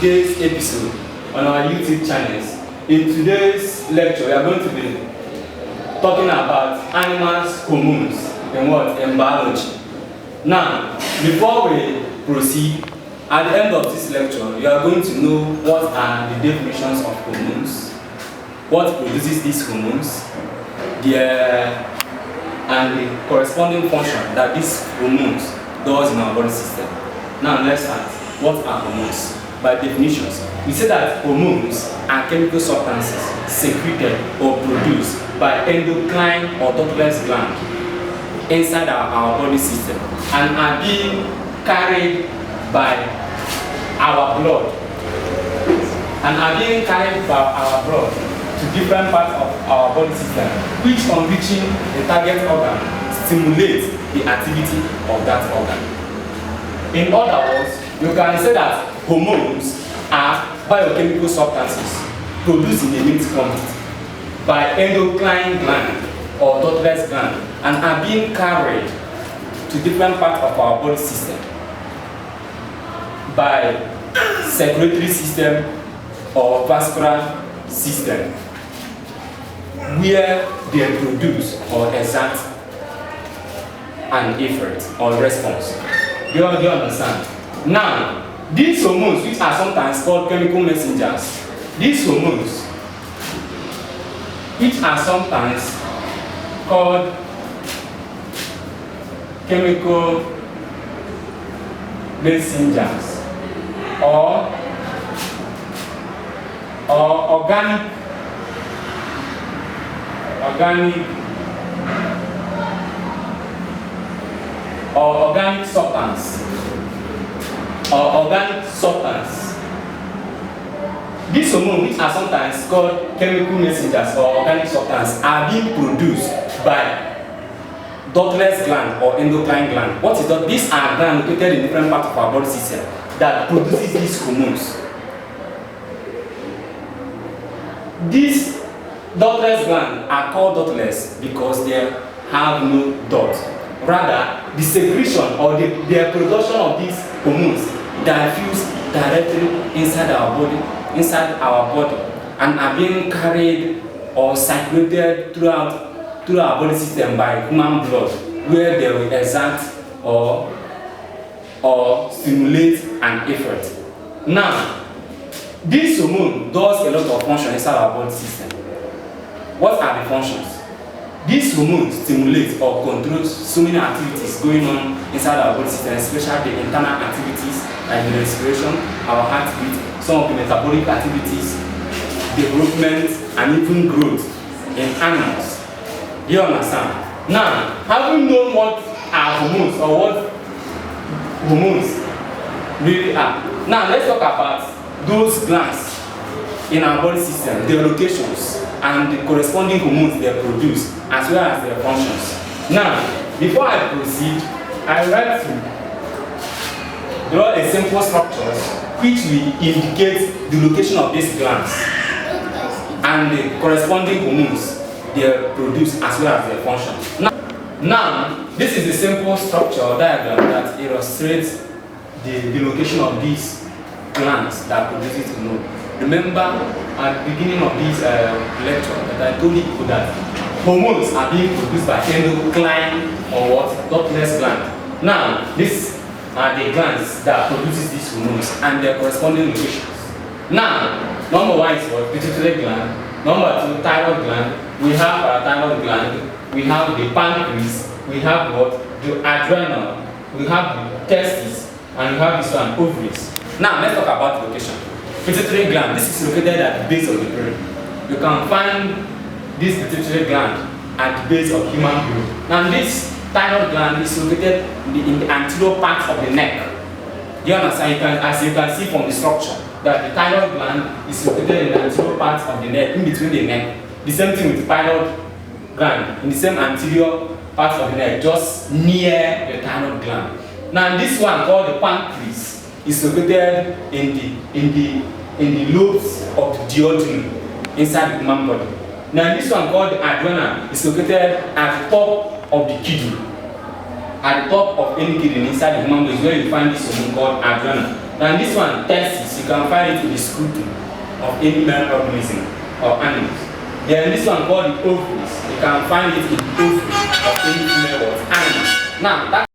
today's episode on our YouTube channels. In today's lecture, we are going to be talking about animals' hormones in biology. Now, before we proceed, at the end of this lecture, you are going to know what are the definitions of hormones, what produces these hormones, and the corresponding function that these hormones does in our body system. Now let's start. What are hormones? By definitions, we say that hormones are chemical substances secreted or produced by endocrine or ductless gland inside our body system and are being carried by our blood to different parts of our body system, which on reaching the target organ stimulates the activity of that organ. In other words, you can say that hormones are biochemical substances produced in a mixed quantity by endocrine gland or ductless gland and are being carried to different parts of our body system by circulatory system or vascular system, where they produce or exert an effect or response. Do you understand? Now, these hormones, which are sometimes called chemical messengers, these hormones, which are sometimes called chemical messengers or organic substance. These hormones, which are sometimes called chemical messengers or organic substance, are being produced by ductless gland or endocrine gland. What is that? These are glands located in different parts of our body system that produces these hormones. These ductless glands are called ductless because they have no duct. Rather, the secretion or the production of these hormones diffuse directly inside our body, and are being carried or circulated throughout our body system by human blood, where they will exert or stimulate an effect. Now, this hormone does a lot of functions inside our body system. What are the functions? These hormones stimulate or control so many activities going on inside our body system, especially the internal activities like the respiration, our heartbeat, some of the metabolic activities, development, and even growth in animals. Do you understand? Now, having known what are hormones or what hormones really are, now let's talk about those glands in our body system, their locations, and the corresponding hormones they produce, as well as their functions. Now, before I proceed, I would like to draw a simple structure which will indicate the location of these glands and the corresponding hormones they produce, as well as their functions. Now, this is a simple structure diagram that illustrates the location of these glands that produce hormones. Remember, at the beginning of this lecture, that I told you that hormones are being produced by endocrine or what? Ductless gland. Now, these are the glands that produces these hormones and their corresponding locations. Now, number one is what? Pituitary gland. Number two, thyroid gland. We have parathyroid gland. We have the pancreas. We have what? The adrenal. We have the testes. And we have this one, ovaries. Now, let's talk about the location. Pituitary gland, this is located at the base of the brain. You can find this pituitary gland at the base of human brain. Now this thyroid gland is located in the anterior part of the neck. You understand? As you can see from the structure, that the thyroid gland is located in the anterior part of the neck, in between the neck. The same thing with the thyroid gland, in the same anterior part of the neck, just near the thyroid gland. Now this one called the pancreas is located in the lobes of the duodenum inside the human body. Now this one called the adrenal is located at the top of the kidney. At the top of any kidney inside the human body is where you find this hormone called adrenal. And this one, testes, you can find it in the scrotum of any male organism or animals. Then this one called the ovaries, you can find it in the ovary of any female animal. Now, that